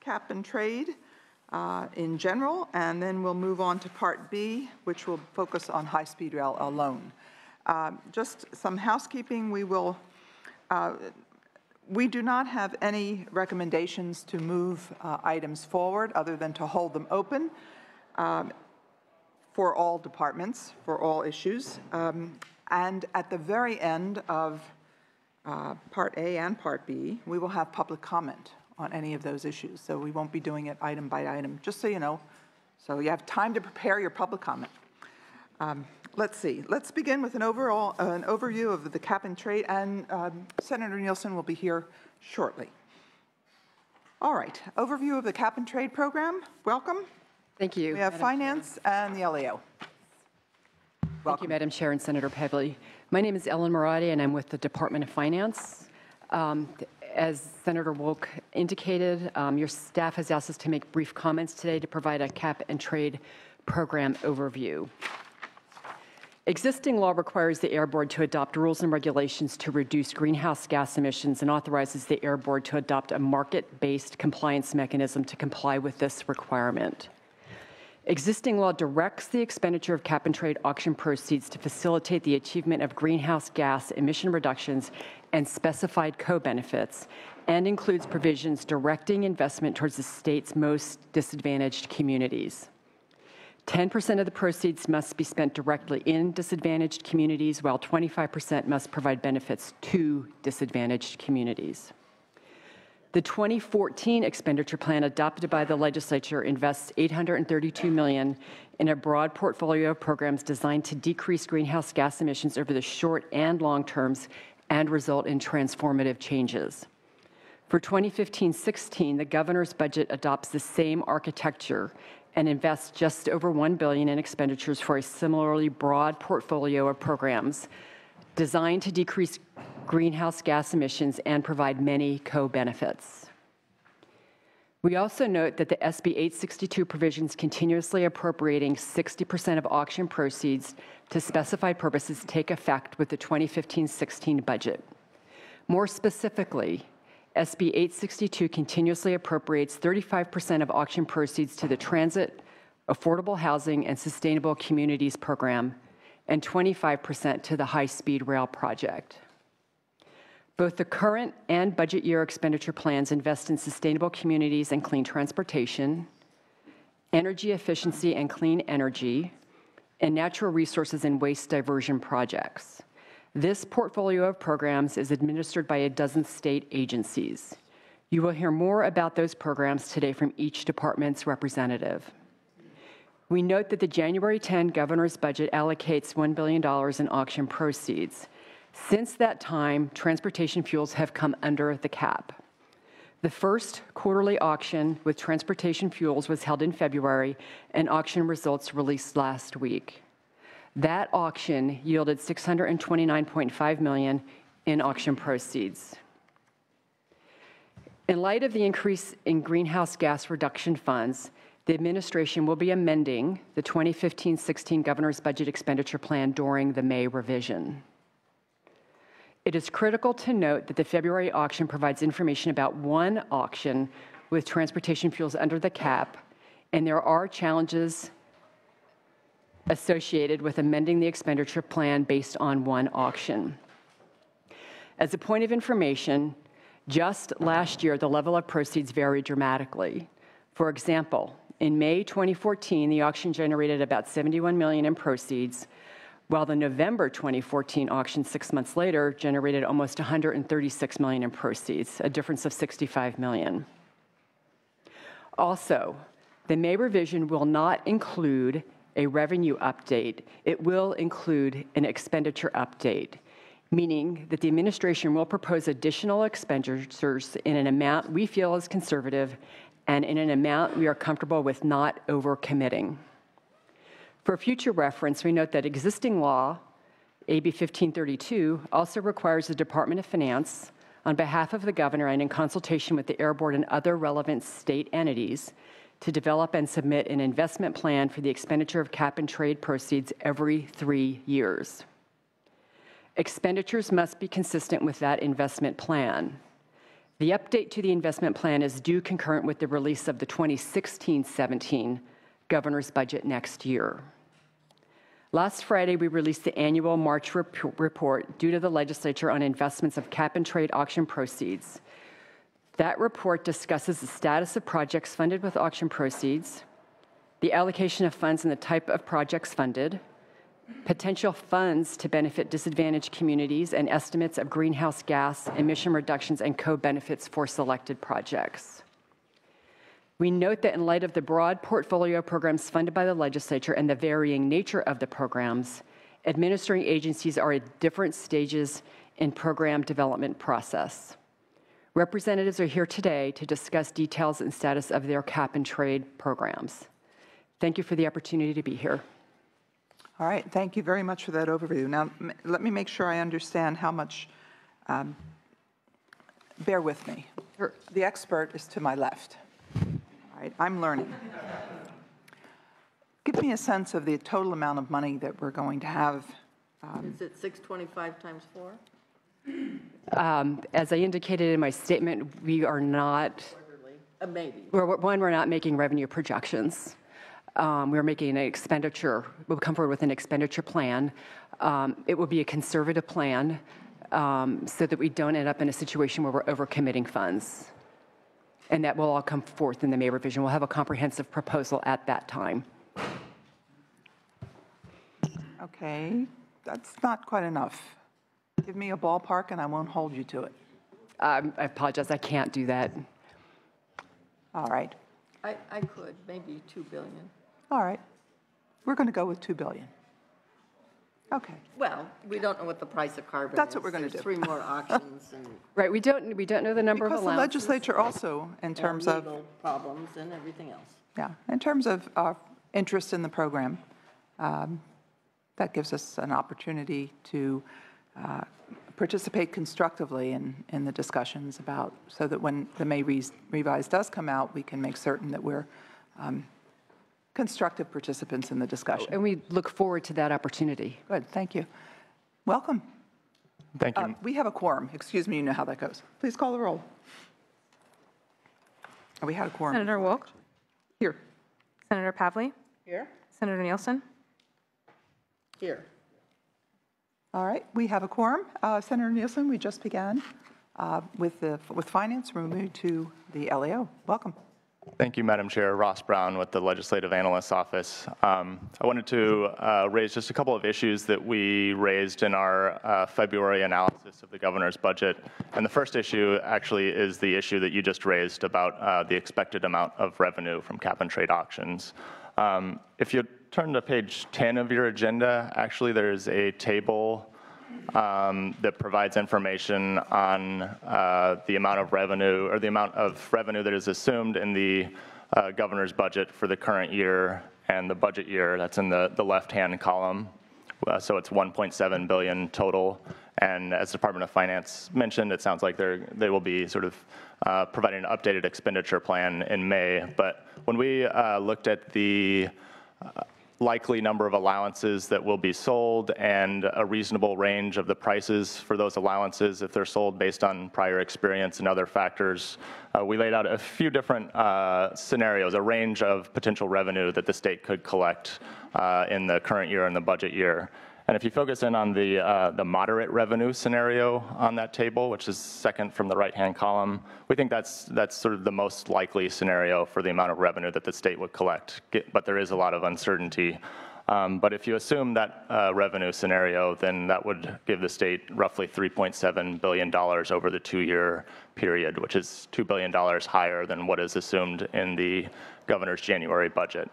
cap and trade in general, and then we'll move on to Part B, which will focus on high-speed rail alone. Just some housekeeping. We do not have any recommendations to move items forward other than to hold them open for all departments, for all issues. And at the very end of Part A and Part B, we will have public comment on any of those issues. So we won't be doing it item by item, just so you know. So you have time to prepare your public comment. Let's see. Let's begin with an overview of the cap and trade, and Senator Nielsen will be here shortly. All right. Overview of the cap and trade program. Welcome. Thank you. We have Madam Finance Chair. and the LAO. Thank you, Madam Chair and Senator Pevley. My name is Ellen Moradi, and I'm with the Department of Finance. As Senator Wolk indicated, your staff has asked us to make brief comments today to provide a cap and trade program overview. Existing law requires the Air Board to adopt rules and regulations to reduce greenhouse gas emissions and authorizes the Air Board to adopt a market-based compliance mechanism to comply with this requirement. Existing law directs the expenditure of cap-and-trade auction proceeds to facilitate the achievement of greenhouse gas emission reductions and specified co-benefits, and includes provisions directing investment towards the state's most disadvantaged communities. 10% of the proceeds must be spent directly in disadvantaged communities, while 25% must provide benefits to disadvantaged communities. The 2014 expenditure plan adopted by the legislature invests $832 million in a broad portfolio of programs designed to decrease greenhouse gas emissions over the short and long terms and result in transformative changes. For 2015-16, the governor's budget adopts the same architecture and invests just over $1 billion in expenditures for a similarly broad portfolio of programs designed to decrease greenhouse gas emissions and provide many co-benefits. We also note that the SB 862 provisions continuously appropriating 60% of auction proceeds to specified purposes take effect with the 2015-16 budget. More specifically, SB 862 continuously appropriates 35% of auction proceeds to the Transit, Affordable Housing, and Sustainable Communities program, and 25% to the High-Speed Rail project. Both the current and budget year expenditure plans invest in sustainable communities and clean transportation, energy efficiency and clean energy, and natural resources and waste diversion projects. This portfolio of programs is administered by a dozen state agencies. You will hear more about those programs today from each department's representative. We note that the January 10 governor's budget allocates $1 billion in auction proceeds. Since that time, transportation fuels have come under the cap. The first quarterly auction with transportation fuels was held in February, and auction results released last week. That auction yielded $629.5 million in auction proceeds. In light of the increase in greenhouse gas reduction funds, the administration will be amending the 2015-16 governor's budget expenditure plan during the May revision. It is critical to note that the February auction provides information about one auction with transportation fuels under the cap, and there are challenges associated with amending the expenditure plan based on one auction. As a point of information, just last year, the level of proceeds varied dramatically. For example, in May 2014, the auction generated about $71 million in proceeds, while the November 2014 auction 6 months later generated almost $136 million in proceeds, a difference of $65 million. Also, the May revision will not include a revenue update. It will include an expenditure update, meaning that the administration will propose additional expenditures in an amount we feel is conservative and in an amount we are comfortable with not overcommitting. For future reference, we note that existing law, AB 1532, also requires the Department of Finance, on behalf of the governor and in consultation with the Air Board and other relevant state entities, to develop and submit an investment plan for the expenditure of cap and trade proceeds every 3 years. Expenditures must be consistent with that investment plan. The update to the investment plan is due concurrent with the release of the 2016-17 governor's budget next year. Last Friday, we released the annual March report due to the legislature on investments of cap-and-trade auction proceeds. That report discusses the status of projects funded with auction proceeds, the allocation of funds and the type of projects funded, potential funds to benefit disadvantaged communities, and estimates of greenhouse gas emission reductions and co-benefits for selected projects. We note that in light of the broad portfolio of programs funded by the legislature and the varying nature of the programs, administering agencies are at different stages in program development process. Representatives are here today to discuss details and status of their cap-and-trade programs. Thank you for the opportunity to be here. All right, thank you very much for that overview. Now, let me make sure I understand how much, bear with me. Sure. The expert is to my left. All right, I'm learning. Give me a sense of the total amount of money that we're going to have. Is it 625 times 4? As I indicated in my statement, we are not, Maybe. we're not making revenue projections. We're making an expenditure, we'll come forward with an expenditure plan. It will be a conservative plan so that we don't end up in a situation where we're overcommitting funds. And that will all come forth in the May revision. We'll have a comprehensive proposal at that time. Okay, that's not quite enough. Give me a ballpark and I won't hold you to it. I apologize, I can't do that. All right. I could, maybe 2 billion. All right. We're going to go with 2 billion. Okay. Well, we don't know what the price of carbon is. That's what we're gonna There's do. 3 more auctions and Right, we don't know the number Because of the allowances. legislature also, in terms of, legal problems and everything else. yeah, in terms of interest in the program, that gives us an opportunity to participate constructively in the discussions about, so that when the May revise does come out, we can make certain that we're constructive participants in the discussion. And we look forward to that opportunity. Good, thank you. Welcome. Thank you. We have a quorum. Excuse me, you know how that goes. Please call the roll. Oh, we had a quorum. Senator Wolk, Here. Senator Pavley, Here? Senator Nielsen, Here. All right, we have a quorum. Senator Nielsen, we just began with finance. We're moving to the LAO. Welcome. Thank you, Madam Chair. Ross Brown with the Legislative Analyst's Office. I wanted to raise just a couple of issues that we raised in our February analysis of the governor's budget. And the first issue actually is the issue that you just raised about the expected amount of revenue from cap-and-trade auctions. If you turn to page 10 of your agenda, actually there's a table that provides information on the amount of revenue, or the amount of revenue that is assumed in the governor's budget for the current year and the budget year. That's in the left-hand column. So it's 1.7 billion total. And as the Department of Finance mentioned, it sounds like they will be sort of providing an updated expenditure plan in May. But when we looked at the likely number of allowances that will be sold and a reasonable range of the prices for those allowances if they're sold based on prior experience and other factors, we laid out a few different scenarios, a range of potential revenue that the state could collect in the current year and the budget year. And if you focus in on the moderate revenue scenario on that table, which is second from the right-hand column, we think that's sort of the most likely scenario for the amount of revenue that the state would collect, but there is a lot of uncertainty. But if you assume that revenue scenario, then that would give the state roughly $3.7 billion over the 2-year period, which is $2 billion higher than what is assumed in the governor's January budget.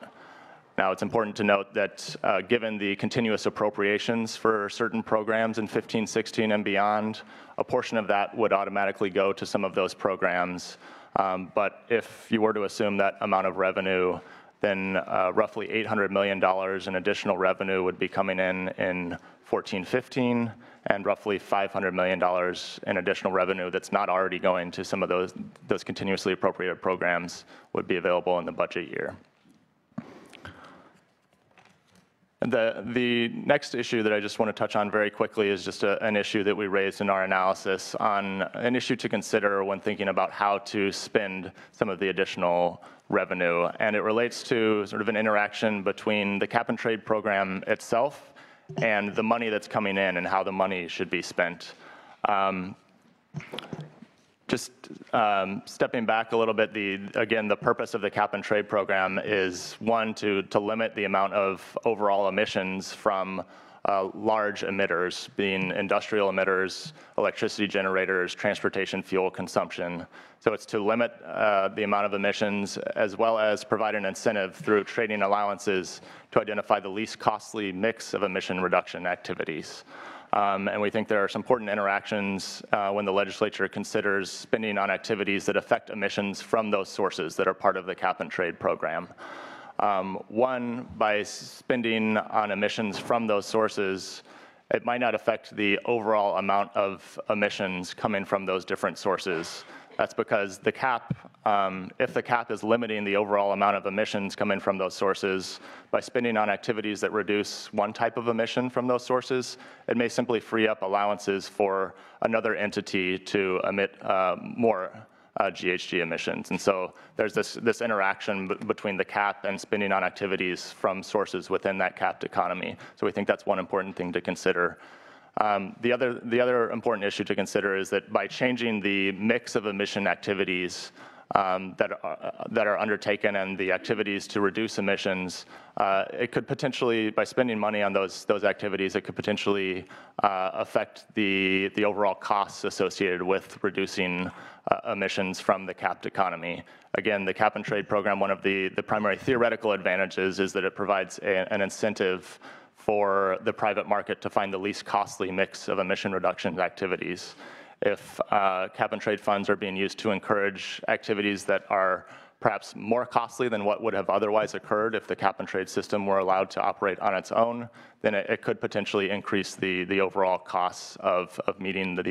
Now, it's important to note that given the continuous appropriations for certain programs in 15, 16, and beyond, a portion of that would automatically go to some of those programs. But if you were to assume that amount of revenue, then roughly $800 million in additional revenue would be coming in 14, 15, and roughly $500 million in additional revenue that's not already going to some of those continuously appropriated programs would be available in the budget year. And the next issue that I just want to touch on very quickly is just an issue that we raised in our analysis on an issue to consider when thinking about how to spend some of the additional revenue. And it relates to sort of an interaction between the cap and trade program itself and the money that's coming in and how the money should be spent. Stepping back a little bit, again, the purpose of the cap and trade program is, one, to limit the amount of overall emissions from large emitters, being industrial emitters, electricity generators, transportation fuel consumption. So it's to limit the amount of emissions, as well as provide an incentive through trading allowances to identify the least costly mix of emission reduction activities. And we think there are some important interactions when the legislature considers spending on activities that affect emissions from those sources that are part of the cap and trade program. One, by spending on emissions from those sources, it might not affect the overall amount of emissions coming from those different sources. That's because the cap, if the cap is limiting the overall amount of emissions coming from those sources, by spending on activities that reduce one type of emission from those sources, it may simply free up allowances for another entity to emit more GHG emissions. And so there's this interaction between the cap and spending on activities from sources within that capped economy. So we think that's one important thing to consider. The other important issue to consider is that by changing the mix of emission activities that are undertaken and the activities to reduce emissions, it could potentially, by spending money on those activities, it could potentially affect the overall costs associated with reducing emissions from the capped economy. Again, the cap and trade program, one of the primary theoretical advantages is that it provides an incentive for the private market to find the least costly mix of emission reduction activities. If cap and trade funds are being used to encourage activities that are perhaps more costly than what would have otherwise occurred if the cap and trade system were allowed to operate on its own, then it could potentially increase the overall costs of meeting the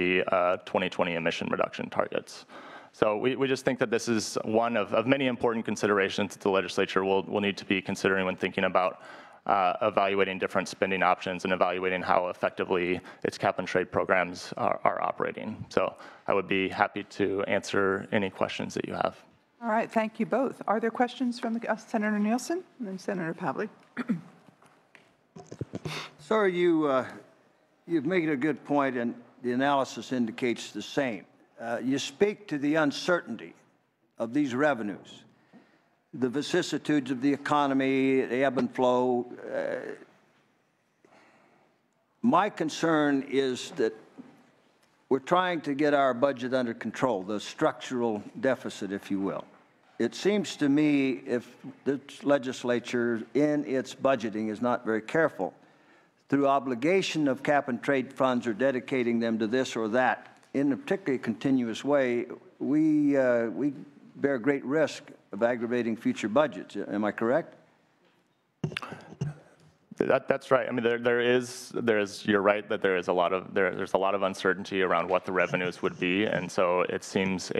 2020 emission reduction targets. So we just think that this is one of many important considerations that the legislature will need to be considering when thinking about evaluating different spending options and evaluating how effectively its cap and trade programs are operating. So I would be happy to answer any questions that you have. All right, thank you both. Are there questions from Senator Nielsen and then Senator Pavley? Sir, you've made a good point, and the analysis indicates the same. You speak to the uncertainty of these revenues, the vicissitudes of the economy, the ebb and flow. My concern is that we're trying to get our budget under control, the structural deficit, if you will. It seems to me if the legislature in its budgeting is not very careful, through obligation of cap and trade funds or dedicating them to this or that in a particularly continuous way, we bear great risk of aggravating future budgets. Am I correct? That's right. I mean, you're right that there's a lot of uncertainty around what the revenues would be, and so it seems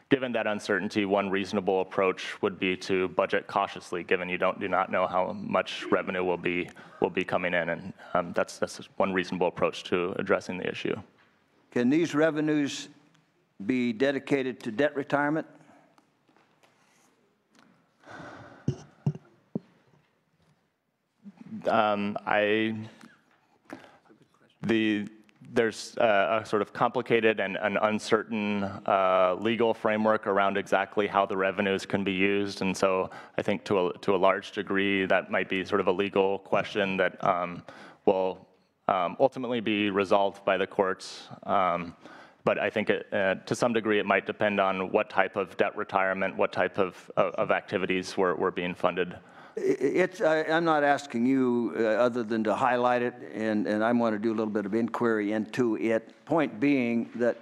given that uncertainty, one reasonable approach would be to budget cautiously, given you do not know how much revenue will be coming in, and that's one reasonable approach to addressing the issue. Can these revenues be dedicated to debt retirement? There's a sort of complicated and an uncertain legal framework around exactly how the revenues can be used, and so I think to a large degree that might be sort of a legal question that will ultimately be resolved by the courts. But I think to some degree it might depend on what type of debt retirement, what type of activities were being funded. I'm not asking you other than to highlight it, and I want to do a little bit of inquiry into it. Point being that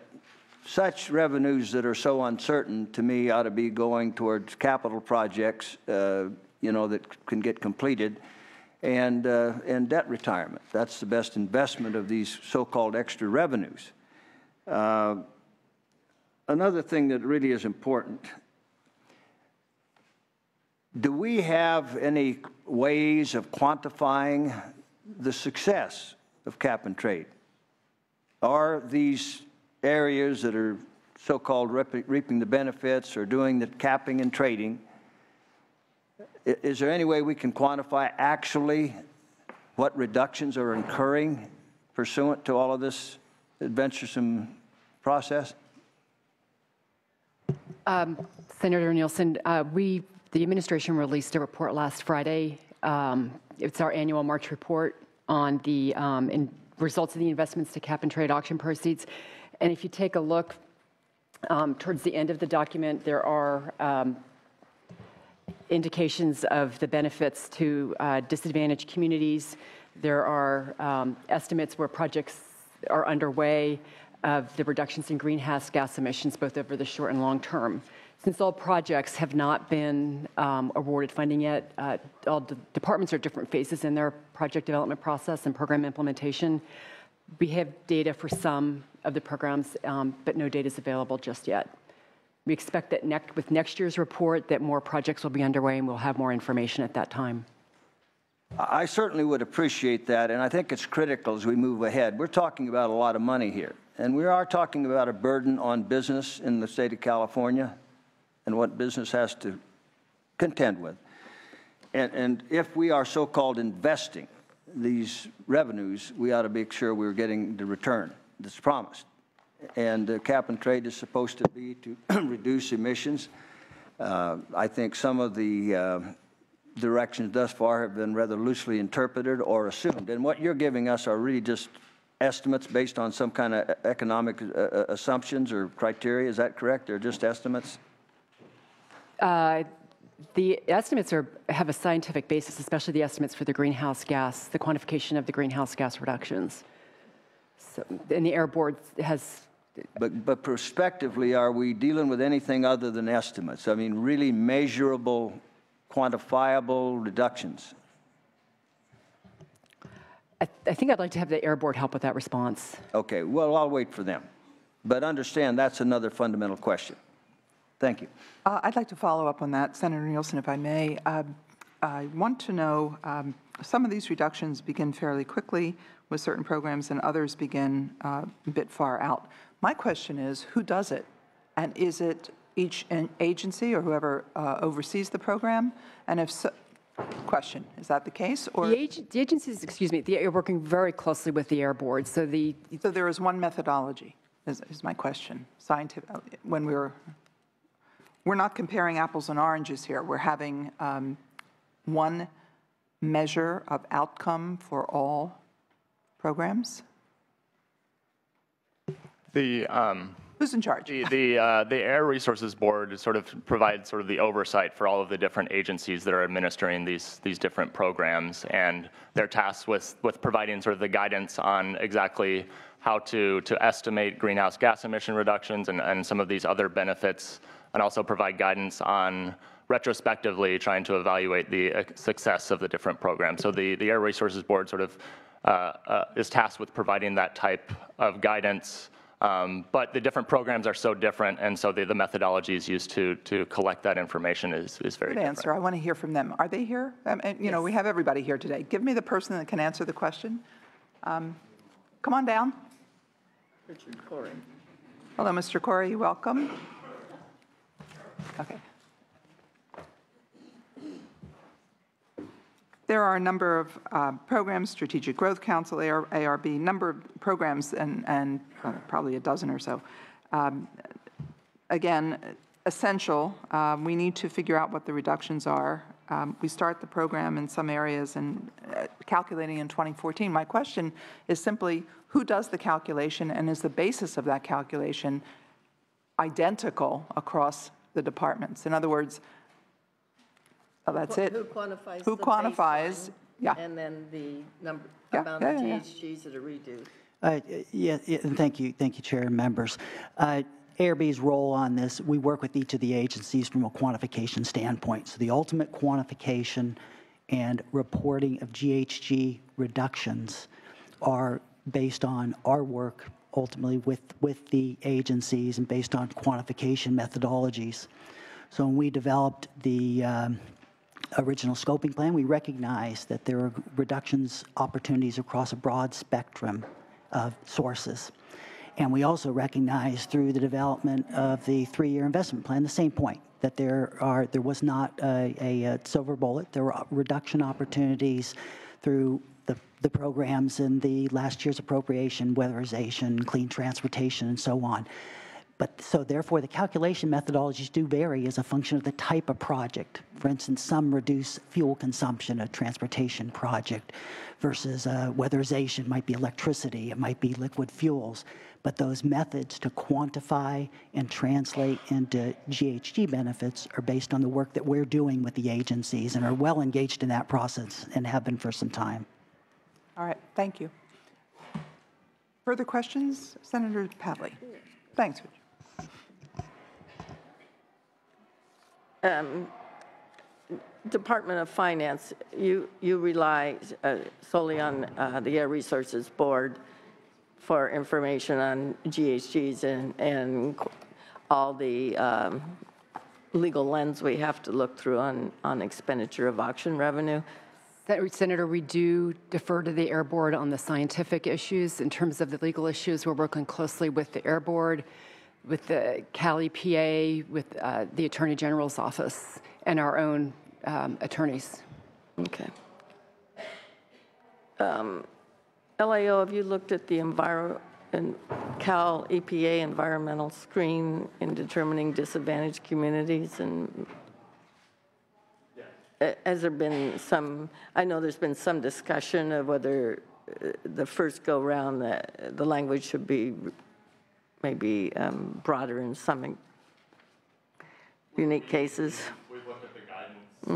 such revenues that are so uncertain, to me, ought to be going towards capital projects, that can get completed, and debt retirement. That's the best investment of these so-called extra revenues. Another thing that really is important. Do we have any ways of quantifying the success of cap and trade? Are these areas that are so-called reaping the benefits or doing the capping and trading, is there any way we can quantify actually what reductions are incurring pursuant to all of this adventuresome process? Senator Nielsen, the administration released a report last Friday. It's our annual March report on the results of the investments to cap and trade auction proceeds. And if you take a look towards the end of the document, there are indications of the benefits to disadvantaged communities. There are estimates where projects are underway of the reductions in greenhouse gas emissions, both over the short and long term. Since all projects have not been awarded funding yet, all the departments are at different phases in their project development process and program implementation. We have data for some of the programs, but no data is available just yet. We expect that with next year's report that more projects will be underway and we'll have more information at that time. I certainly would appreciate that, and I think it's critical as we move ahead. We're talking about a lot of money here, and we are talking about a burden on business in the state of California and what business has to contend with. And if we are so-called investing these revenues, we ought to make sure we're getting the return that's promised. And cap and trade is supposed to be to reduce emissions. I think some of the directions thus far have been rather loosely interpreted or assumed. And what you're giving us are really just estimates based on some kind of economic assumptions or criteria. Is that correct? They're just estimates? The estimates have a scientific basis, especially the estimates for the greenhouse gas, the quantification of the greenhouse gas reductions. So, and the Air Board has... But prospectively, are we dealing with anything other than estimates? I mean, really measurable, quantifiable reductions? I think I'd like to have the Air Board help with that response. Okay, well, I'll wait for them. But understand that's another fundamental question. Thank you. I'd like to follow up on that, Senator Nielsen, if I may. I want to know, some of these reductions begin fairly quickly with certain programs and others begin a bit far out. My question is, who does it? And is it each agency or whoever oversees the program? And if so, question, is that the case? Or The agencies, excuse me, they are working very closely with the Air Board. So so there is one methodology, is my question. Scientific, when we're not comparing apples and oranges here. We're having one measure of outcome for all programs. Who's in charge? The Air Resources Board sort of provides sort of the oversight for all of the different agencies that are administering these different programs, and they're tasked with providing sort of the guidance on exactly how to estimate greenhouse gas emission reductions and some of these other benefits, and also provide guidance on retrospectively trying to evaluate the success of the different programs. So the Air Resources Board sort of is tasked with providing that type of guidance. But the different programs are so different, and so the methodologies used to collect that information is very Good different. answer. I want to hear from them. Are they here? You know, we have everybody here today. Give me the person that can answer the question. Come on down. Richard Corey. Hello, Mr. Corey. Welcome. Okay. There are a number of programs, Strategic Growth Council, ARB, number of programs, and probably a dozen or so. Again, essential. We need to figure out what the reductions are. We start the program in some areas and calculating in 2014. My question is simply, who does the calculation, and is the basis of that calculation identical across the departments? In other words, that's it. Who quantifies Who the quantifies, baseline, yeah. and then the number, Yeah, amount yeah, of yeah, yeah. GHGs that are reduced? Yeah, and thank you, Chair and members. ARB's role on this, we work with each of the agencies from a quantification standpoint. So the ultimate quantification and reporting of GHG reductions are based on our work ultimately with the agencies and based on quantification methodologies. So when we developed the original scoping plan, we recognize that there are reductions opportunities across a broad spectrum of sources. And we also recognize through the development of the 3-year investment plan the same point, that there was not a silver bullet. There were reduction opportunities through the programs in the last year's appropriation, weatherization, clean transportation, and so on. But so therefore, the calculation methodologies do vary as a function of the type of project. For instance, some reduce fuel consumption, a transportation project, versus weatherization might be electricity, it might be liquid fuels. But those methods to quantify and translate into GHG benefits are based on the work that we're doing with the agencies and are well engaged in that process and have been for some time. All right, thank you. Further questions? Senator Pavley. Thanks, Richard. Department of Finance, you rely solely on the Air Resources Board for information on GHGs and all the legal lens we have to look through on expenditure of auction revenue. Senator, we do defer to the Air Board on the scientific issues. In terms of the legal issues, we're working closely with the Air Board, with the Cali PA, with the Attorney General's office, and our own attorneys. Okay. LAO, have you looked at the Cal EPA environmental screen in determining disadvantaged communities? And has there been some, I know there's been some discussion of whether the first go-round, the language should be maybe broader in some unique cases. We've looked at the guidance, the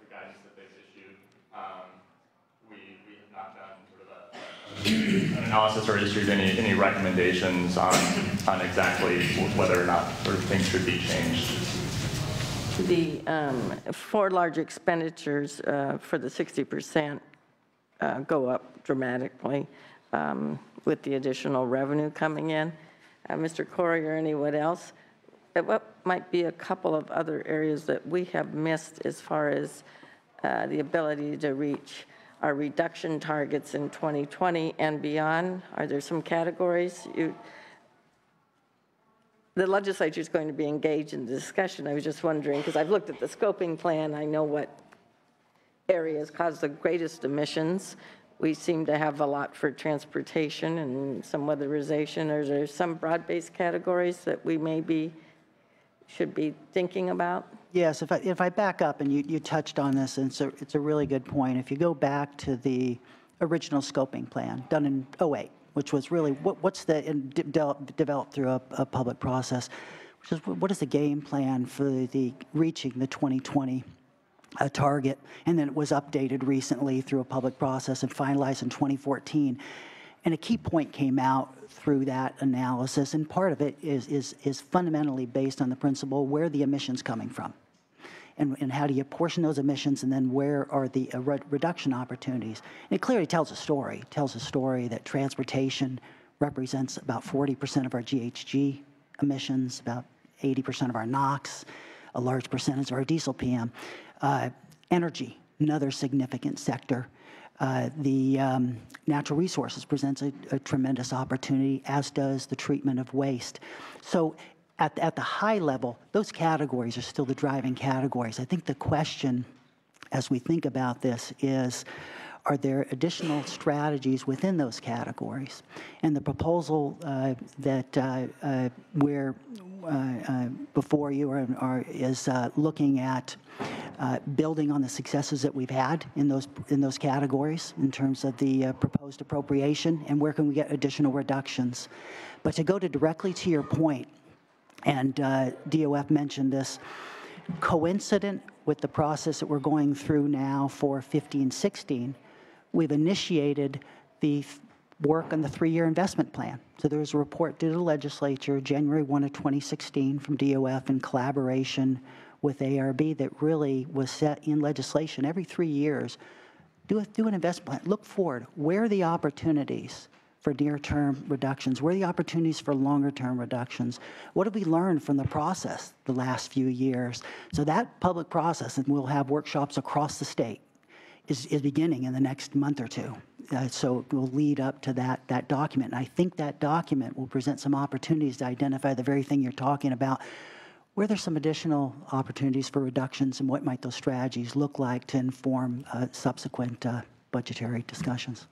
guidance that they've issued. We have not done sort of an analysis or issued any recommendations on exactly whether or not sort of things should be changed. The four large expenditures for the 60% go up dramatically with the additional revenue coming in. Mr. Corey or anyone else, what might be a couple of other areas that we have missed as far as the ability to reach our reduction targets in 2020 and beyond? Are there some categories? The legislature is going to be engaged in the discussion. I was just wondering, because I've looked at the scoping plan, I know what areas cause the greatest emissions. We seem to have a lot for transportation and some weatherization. Are there some broad-based categories that we maybe should be thinking about? Yes, if I back up, and you touched on this, and it's a really good point. If you go back to the original scoping plan done in 2008, which was really what's the developed through a public process, which is what is the game plan for the reaching the 2020 target, and then it was updated recently through a public process and finalized in 2014. And a key point came out through that analysis, and part of it is fundamentally based on the principle where the emissions coming from, and how do you apportion those emissions, and then where are the reduction opportunities. And it clearly tells a story. It tells a story that transportation represents about 40% of our GHG emissions, about 80% of our NOx, a large percentage of our diesel PM. Energy, another significant sector. The natural resources presents a tremendous opportunity, as does the treatment of waste. So at the high level, those categories are still the driving categories. I think the question, as we think about this, is, are there additional strategies within those categories? And the proposal that we're before you is looking at building on the successes that we've had in those categories in terms of the proposed appropriation, and where can we get additional reductions. But to go directly to your point, and DOF mentioned this, coincident with the process that we're going through now for 15-16, we've initiated the work on the 3-year investment plan. So there was a report due to the legislature January 1 of 2016 from DOF in collaboration with ARB that really was set in legislation every 3 years. Do an investment plan. Look forward. Where are the opportunities for near-term reductions? Where are the opportunities for longer-term reductions? What have we learned from the process the last few years? So that public process, and we'll have workshops across the state, is beginning in the next month or two. So it will lead up to that document. And I think that document will present some opportunities to identify the very thing you're talking about. Where there's some additional opportunities for reductions, and what might those strategies look like to inform subsequent budgetary discussions?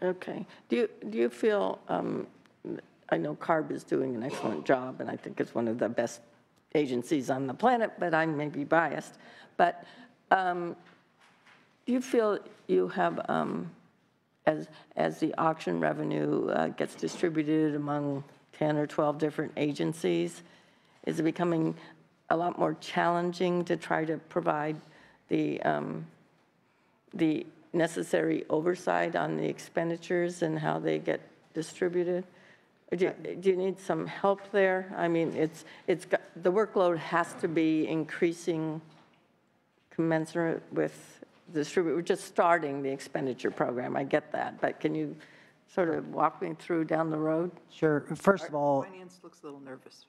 Okay. Do you feel, I know CARB is doing an excellent job, and I think it's one of the best agencies on the planet, but I may be biased. But do you feel you have, as the auction revenue gets distributed among 10 or 12 different agencies, is it becoming a lot more challenging to try to provide the necessary oversight on the expenditures and how they get distributed? Do you need some help there? I mean, the workload has to be increasing commensurate with we're just starting the expenditure program. I get that, but can you sort of walk me through down the road? Sure. First of all, Finance looks a little nervous.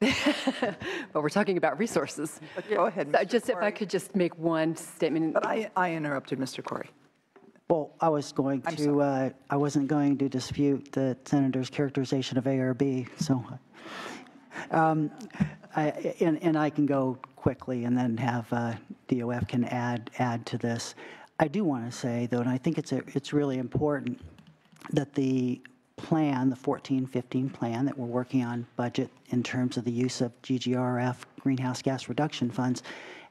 But we're talking about resources. But go ahead, So Mr. just if I Corey. could just make one statement. But I interrupted Mr. Corey. well, I wasn't going to dispute the senator's characterization of ARB, so, and I can go quickly and then have DOF can add to this. I do want to say, though, and I think it's really important that the plan, the 14-15 plan that we're working on budget in terms of the use of GGRF, greenhouse gas reduction funds,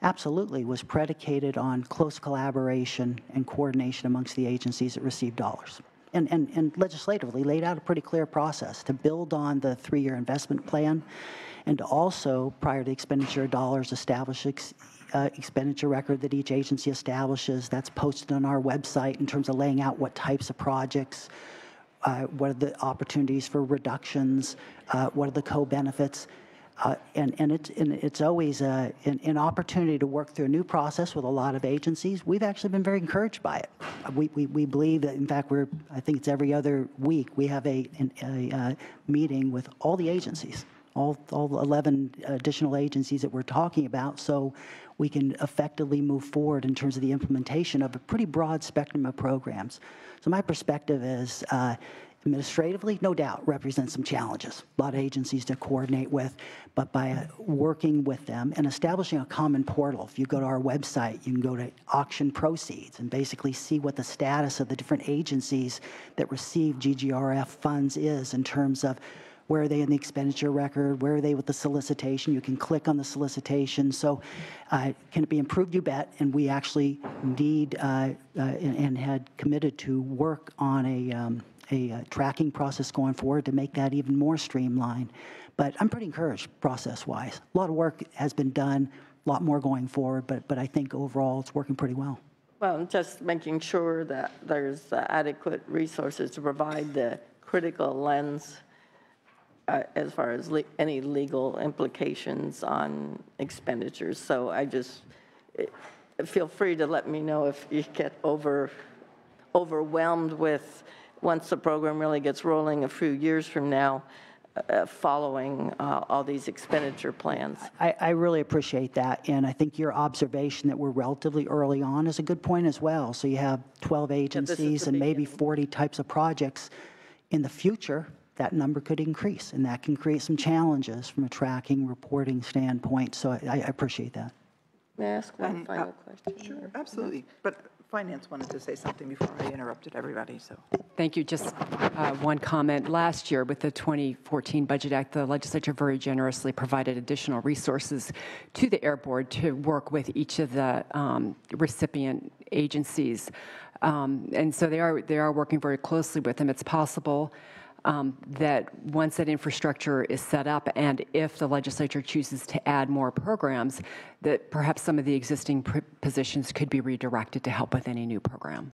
absolutely was predicated on close collaboration and coordination amongst the agencies that receive dollars. And legislatively laid out a pretty clear process to build on the 3-year investment plan, and to also, prior to expenditure of dollars, establish expenditure record that each agency establishes. That's posted on our website in terms of laying out what types of projects, what are the opportunities for reductions, what are the co-benefits. And it's always an opportunity to work through a new process with a lot of agencies. We've actually been very encouraged by it. We believe that, in fact, I think it's every other week, we have a meeting with all the agencies, all 11 additional agencies that we're talking about, so we can effectively move forward in terms of the implementation of a pretty broad spectrum of programs. So my perspective is, administratively, no doubt, represents some challenges. A lot of agencies to coordinate with, but by working with them and establishing a common portal, if you go to our website, you can go to auction proceeds and basically see what the status of the different agencies that receive GGRF funds is in terms of where are they in the expenditure record, where are they with the solicitation. You can click on the solicitation. So can it be improved? You bet. And we actually need and had committed to work on a tracking process going forward to make that even more streamlined. But I'm pretty encouraged process-wise. A lot of work has been done, a lot more going forward, but I think overall it's working pretty well. Well, just making sure that there's adequate resources to provide the critical lens as far as any legal implications on expenditures. So I just feel free to let me know if you get overwhelmed with, once the program really gets rolling a few years from now, following all these expenditure plans. I really appreciate that, and I think your observation that we're relatively early on is a good point as well. So you have 12 agencies and maybe 40 types of projects. In the future, that number could increase, and that can create some challenges from a tracking, reporting standpoint. So I appreciate that. May I ask one final question? Sure, absolutely. But Finance wanted to say something before I interrupted everybody, so. Thank you. Just one comment. Last year, with the 2014 Budget Act, the legislature very generously provided additional resources to the Air Board to work with each of the recipient agencies. And so they are working very closely with them. It's possible that once that infrastructure is set up, and if the legislature chooses to add more programs, that perhaps some of the existing positions could be redirected to help with any new program.